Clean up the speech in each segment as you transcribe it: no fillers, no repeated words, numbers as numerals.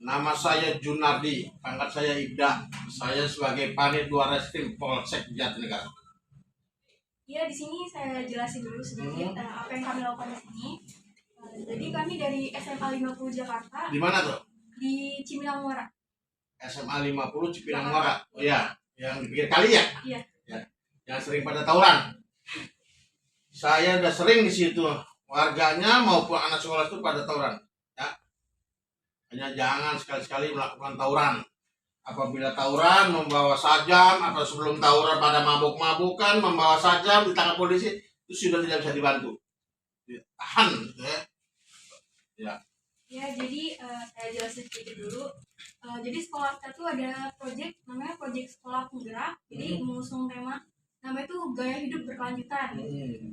Nama saya Junardi, pangkat saya Ibda. Saya sebagai Panit Reskrim Polsek Jatinegara. Ya, di sini saya jelasin dulu sedikit apa yang kami lakukan di sini. Jadi kami dari SMA 50 Jakarta. Di mana tuh? Di Cipinang Muara. SMA 50 Cipinang Muara. Oh ya, yang di pinggir kali ya? Iya. Ya. Yang sering pada tawuran. Saya udah sering di situ. Warganya maupun anak sekolah itu pada tawuran. Ya. Hanya jangan sekali-sekali melakukan tawuran. Apabila tawuran membawa sajam atau sebelum tawuran pada mabuk-mabukan membawa sajam ditangkap polisi, itu sudah tidak bisa dibantu. Tahan gitu ya. Ya. Ya, jadi saya jelasin sedikit dulu. Jadi sekolah kita tuh ada proyek namanya proyek sekolah penggerak. Jadi mengusung tema namanya itu gaya hidup berkelanjutan.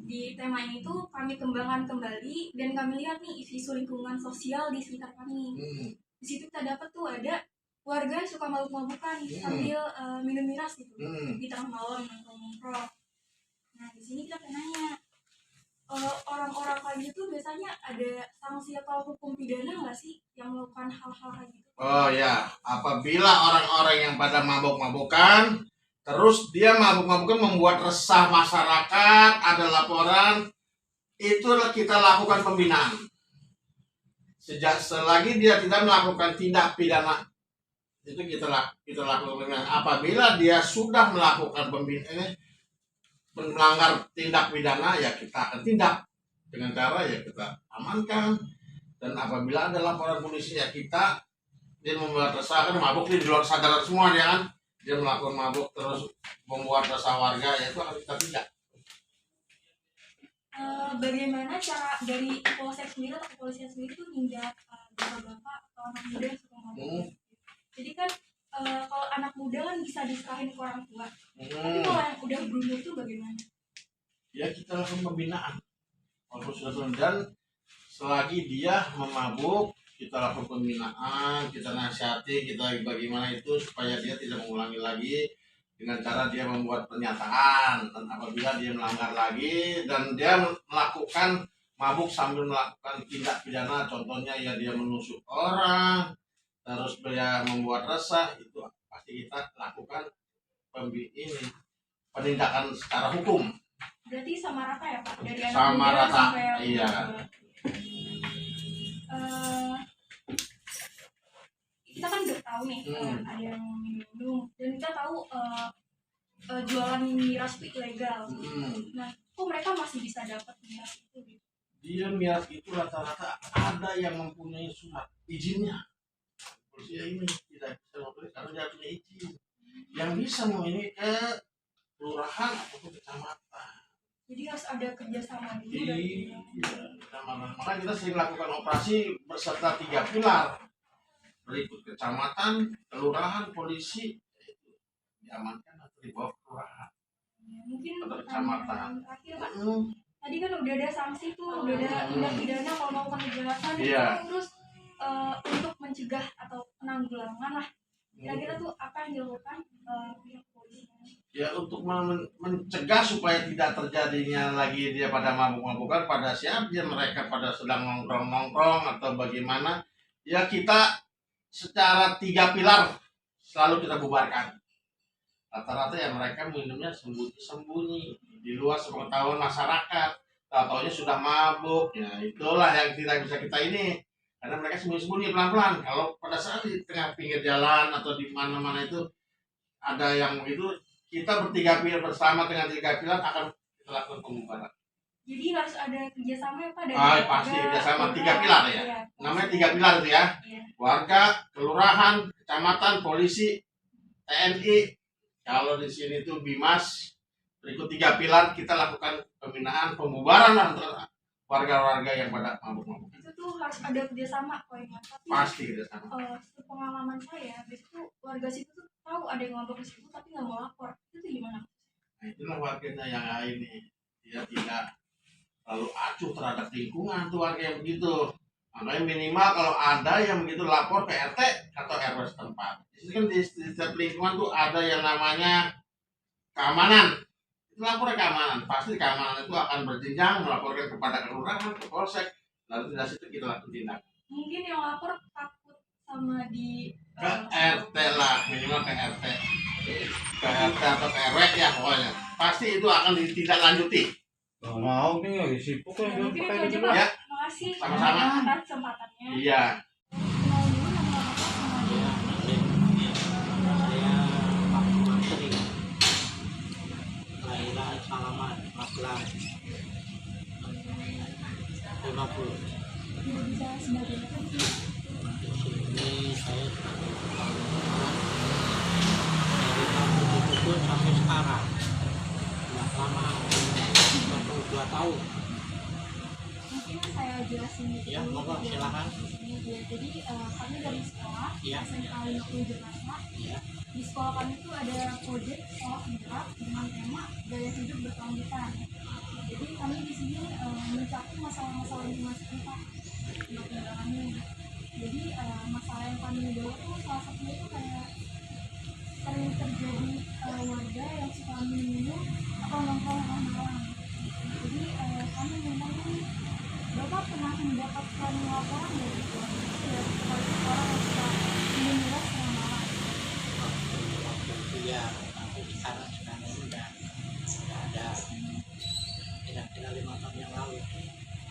Di tema ini tuh kami kembangkan kembali dan kami lihat nih isu lingkungan sosial di sekitar kami. Di situ kita dapat tuh ada warga yang suka mabuk-mabukan sambil minum miras gitu di tengah malam nongkrong. Nah, di sini kita nanya orang-orang kayak gitu biasanya ada sanksi atau hukum pidana nggak sih yang melakukan hal-hal kayak gitu? Oh ya, apabila orang-orang yang pada mabuk-mabukan, terus dia mabuk-mabukan membuat resah masyarakat, ada laporan, itulah kita lakukan pembinaan. Selagi dia tidak melakukan tindak pidana, itu kita lakukan pembinaan. Apabila dia sudah melakukan pembinaan, melanggar tindak pidana, ya kita akan tindak dengan cara ya kita amankan. Dan apabila ada laporan polisi, ya kita, dia membuat resah, kan mabuk di luar sadar semua dia kan, dia melakukan mabuk terus membuat resah warga, ya itu akan kita tindak. Bagaimana cara dari polsek sendiri atau kepolisian sendiri itu nindak bapak-bapak atau anak muda yang suka mabuk? Jadi kan kalau anak muda kan bisa diserahin ke orang tua. Tapi kalau yang udah berumur itu bagaimana? Ya kita lakukan pembinaan. Walaupun sudah turun, dan selagi dia memabuk, kita lakukan pembinaan, kita nasihati, kita bagaimana itu supaya dia tidak mengulangi lagi dengan cara dia membuat pernyataan. Dan apabila dia melanggar lagi dan dia melakukan mabuk sambil melakukan tindak pidana, contohnya ya dia menusuk orang, terus dia membuat resah, itu pasti kita lakukan penindakan secara hukum. Berarti sama rata ya Pak? Dari anak sama muda rata, sampai iya. Kita kan udah tahu nih ada yang minum dan kita tahu jualan miras itu ilegal. Nah, kok mereka masih bisa dapat miras itu? Dia miras itu rata-rata ada yang mempunyai surat izinnya. Polisi ini tidak bisa membeli karena dia punya izin. Yang bisa mau ini ke kelurahan ataupun kecamatan. Jadi harus ada kerjasama dulu dari Makanya kita sering lakukan operasi berserta 3 pilar. Berikut kecamatan, kelurahan, polisi, diamankan atau dibawa ke kelurahan. Ya, mungkin atau kecamatan. Terakhir Pak, tadi kan udah ada sanksi tuh, udah ada tindak pidana kalau melakukan kejahatan. Terus untuk mencegah atau penanggulangan lah, kira-kira tuh apa yang dilakukan pihak polisi? Ya untuk mencegah supaya tidak terjadinya lagi dia pada mabuk-mabukan, pada siap dia mereka pada sedang nongkrong-nongkrong atau bagaimana, ya kita secara 3 pilar selalu kita bubarkan. Rata-rata ya mereka minumnya sembunyi-sembunyi di luar sepengetahuan masyarakat, tahu-taunya sudah mabuk, ya itulah yang tidak bisa kita ini, karena mereka sembunyi-sembunyi pelan-pelan. Kalau pada saat di tengah pinggir jalan atau di mana-mana itu ada yang begitu, kita bertiga pilar bersama dengan 3 pilar akan kita lakukan pembubaran. Jadi harus ada kerjasama ya Pak dari pasti kerjasama 3 pilar ya. Namanya 3 pilar itu ya. Warga, kelurahan, kecamatan, polisi, TNI. Kalau di sini tuh Bimas. Berikut 3 pilar kita lakukan pembinaan, pembubaran antara warga-warga yang pada mabuk-mabuk. Itu tuh harus ada kerjasama kok ya. Pasti kerjasama. Sepengalaman saya, biasanya tuh warga situ tuh tahu ada yang mabuk di situ tapi nggak mau lapor. Itu gimana? Nah, itulah warganya yang ini, dia tidak terlalu acuh terhadap lingkungan tuh warga yang begitu. Makanya minimal kalau ada yang begitu lapor ke RT atau RW setempat. Jadi kan di setiap lingkungan tuh ada yang namanya keamanan. Itu lapor ke keamanan. Pasti keamanan itu akan berjenjang melaporkan kepada kelurahan, ke polsek. Lalu dari situ kita lakukan tindakan. Mungkin yang lapor takut sama di ke RT lah, minimal ke RT, atau ke RW ya pokoknya. Pasti itu akan ditindaklanjuti. Nggak mau nih lagi sibuk kan, Ya, mungkin itu pakai aja dulu. Pak. Ya. Makasih Sama-sama. atas kesempatannya. Iya. Kenal dulu nama Bapak sama dia. Saya Pak Menteri kelahiran Salaman Magelang 50. Tidak bisa sebagai apa sih? Di sini saya dari tahun 70 sampai sekarang nggak lama, 22 tahun. Mungkin saya jelasin gitu Ya, dulu monggo, biar silakan. ini, ya. Jadi kami dari sekolah Ya. SMK 50 Jakarta. Ya, Di sekolah kami itu ada proyek sekolah penggerak dengan tema gaya hidup berkelanjutan. Jadi kami di sini mencakup masalah-masalah lingkungan sekitar untuk menjalani. Jadi masalah yang kami bawa itu salah satunya itu kayak sering terjadi warga yang suka minum atau nongkrong malam-malam. Jadi kami memang Bapak pernah mendapatkan laporan dari keluarga terkait orang yang suka minum miras tengah malam. waktu itu ya, tapi sekarang ini nggak ada. Kira-kira 5 tahun yang lalu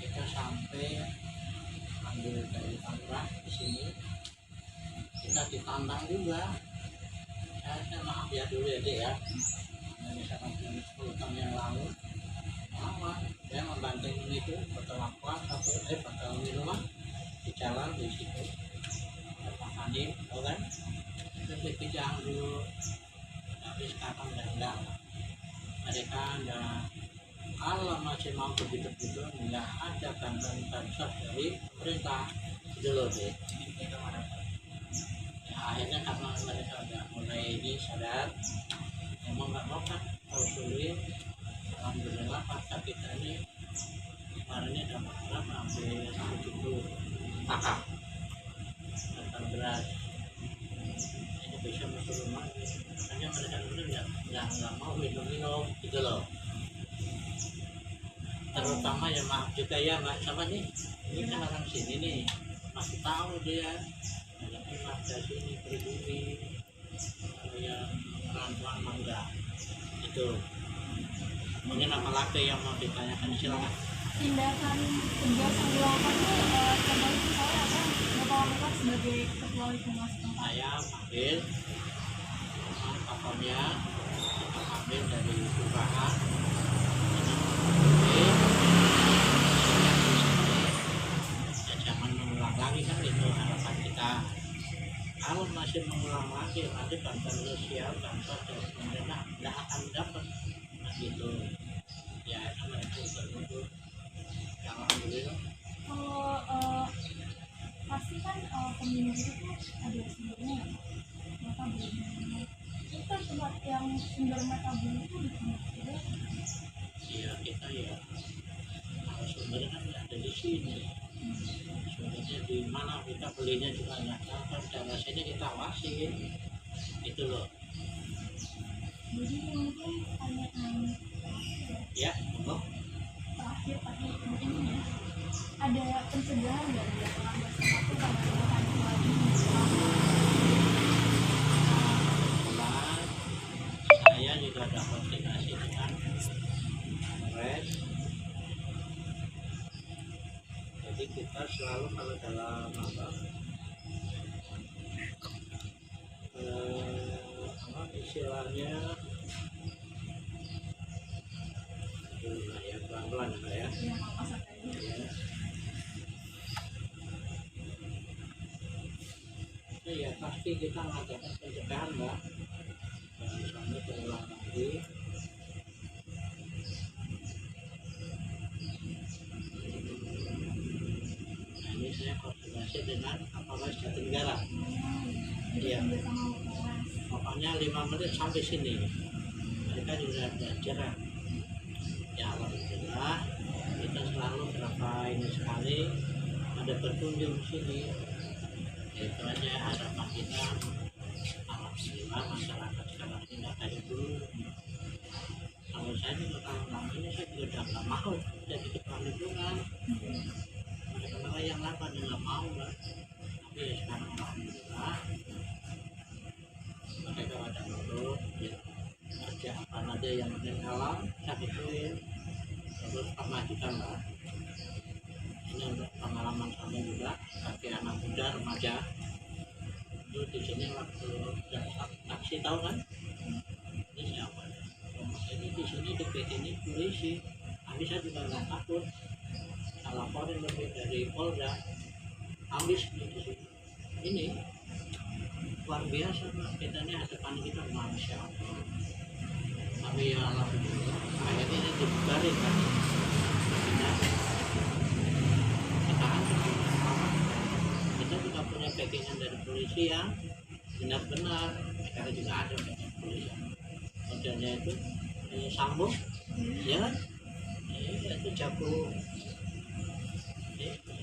kita sampai ambil dari Tangerang di sini, kita ditantang juga. Saya maaf ya dulu ya Dek ya, dari sana 10 tahun yang lalu lama saya membanting itu botol aqua botol minuman di jalan di situ Pak Hanim, tahu kan, itu dipijang dulu, tapi sekarang udah enggak. Mereka udah, kalau masih mau begitu-begitu nggak ada bantuan dari pemerintah gitu loh deh. Ya, akhirnya karena mereka udah mulai ini sadar, emang nggak mau kan kalau sulit. Alhamdulillah pasca kita ini kemarinnya dapat berapa, hampir 70 kakak datang beras. Ini bisa masuk rumah, makanya mereka dulu nggak mau minum gitu loh. Terutama ya maaf juga ya Mbak, sama nih, ini kan orang sini nih, masih tahu dia ada warga sini pribumi, kalau yang orang mangga itu. Mungkin apalagi yang mau ditanyakan, silakan. Tindakan tegas yang dilakukan itu contohnya misalnya apa yang Bapak lakukan sebagai ketua lingkungan setempat? Saya ambil papannya, kita ambil dari kelurahan, ya jangan mengulang lagi kan, itu harapan kita. Kalau masih mengulang lagi, nanti bantuan sosial, bantuan dari pemerintah tidak akan dapat, nah gitu. Ya itu mereka itu. Alhamdulillah. Kalau pasti kan peminum itu tuh ada sumbernya ya, mereka belum minum. Itu kan tempat yang sumber mereka beli itu di mana juga. Iya kita ya, kalau sumbernya kan ada di sini. Sumbernya di mana kita belinya juga nggak tahu kan, dan rasanya kita awasin itu loh. Jadi mungkin pertanyaan Ya, monggo. terakhir mungkin ya, ada pencegahan nggak dari orang bersatu pada bahan lagi Kebetulan saya juga ada koordinasi dengan Polres. Jadi kita selalu kalau dalam apa istilahnya dulu ya, pelan-pelan ya. yang apa tadi? Ya pasti kita mengadakan pencegahan Mbak, dan misalnya berulang lagi. Nah ini saya koordinasi dengan Kapolres Jatinegara. Iya. Pokoknya 5 menit sampai sini mereka juga belajar. Ya alhamdulillah kita selalu berapa ini sekali ada berkunjung sini. Itu aja harapan kita. Alhamdulillah masyarakat sekarang tidak kayak dulu. Kalau saya juga kalau lama ini saya juga udah nggak mau jadi ketua lingkungan. Mereka yang lain nggak mau Mbak. Tapi Jadi sekarang alhamdulillah mereka pada nurut ya, kerja apa aja yang penting halal saya gituin, terus pemajukan lah. Ini untuk pengalaman kami juga bagi anak muda remaja. Itu di sini waktu taksi tahu kan? Ini siapa? Ini di sini dekat ini polisi. Habis saya juga nggak takut. Kalau laporin lebih dari Polda, habis di sini. Ini luar biasa, kita ini hadapan kita manusia. Tapi ya alhamdulillah akhirnya ini dibubarin kan. Kita juga punya backingan dari polisi yang benar-benar kita juga ada backing polisi. Modelnya itu sambung, ya kan? Itu jago.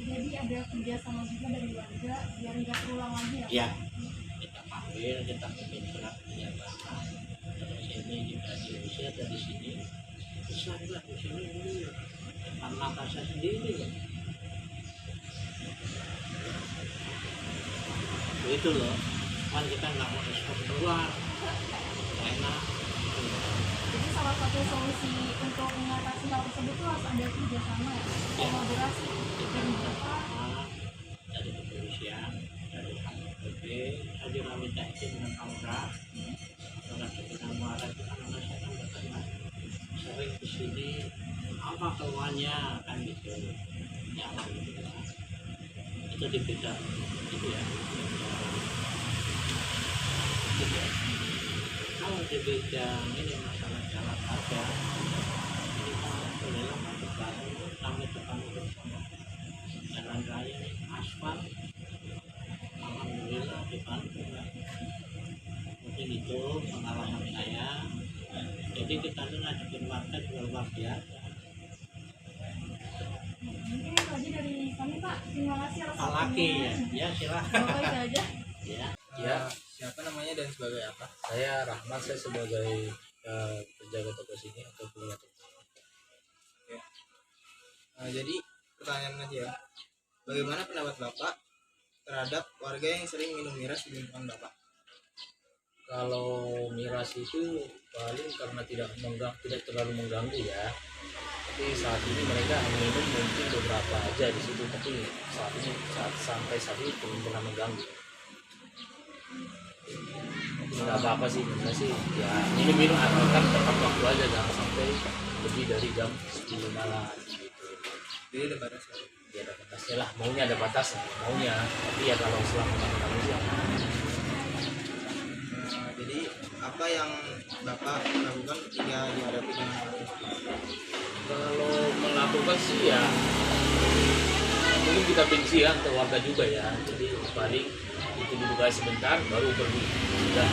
Jadi ada kerjasama juga dari warga biar nggak terulang lagi ya? Ya, kita panggil, kita bikin surat pernyataan. Terus ini juga diusir dari sini. Besar lah di sini dulu. Depan mata saya sendiri ya. Itu loh, kan kita nggak mau ekspor keluar, enak. Jadi salah satu solusi untuk mengatasi hal tersebut tuh harus ada kerjasama ya, kolaborasi dari Bapak. Dari kepolisian, dari HPP, saya juga minta izin dengan Kapolda. Orang Cipinang Muara itu kan saya kan nggak pernah sering ke sini, apa keluarnya kan gitu. Ya alhamdulillah. Itu di bidang itu ya. Gitu ya. Kalau di bidang ini masalah jalan saja, ini kan alhamdulillah masuk barang itu sampai depan itu jalan raya ini aspal, alhamdulillah dibantu ya. Mungkin itu pengalaman saya. Jadi kita tuh ngadepin warga juga luar biasa. Mungkin itu aja dari kami Pak. Terima kasih atas Apalagi ya, ya silahkan. Bapak itu aja. Ya, Ya, siapa namanya dan sebagai apa? Saya Rahmat, saya sebagai penjaga toko sini atau punya toko. Oke. Jadi pertanyaan aja ya, bagaimana pendapat Bapak terhadap warga yang sering minum miras di lingkungan Bapak? Kalau miras itu paling karena tidak terlalu mengganggu ya. Tapi saat ini mereka minum mungkin beberapa aja di situ, tapi sampai saat ini belum pernah mengganggu. Nggak apa-apa sih, sebenarnya sih ya minum akan tepat waktu aja, jangan sampai lebih dari jam 10 malam gitu. Jadi ada batasnya? Ya ada batasnya lah, maunya ada batasnya, maunya, tapi ya kalau selama kamu sih jadi apa yang Bapak lakukan ketika dihadapi dengan kalau melakukan sih ya mungkin kita benci ya ke warga juga ya, jadi paling itu dulu guys sebentar baru pergi sudah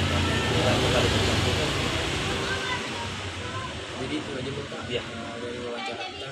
jadi itu aja Bapak ya dari wawancara kita.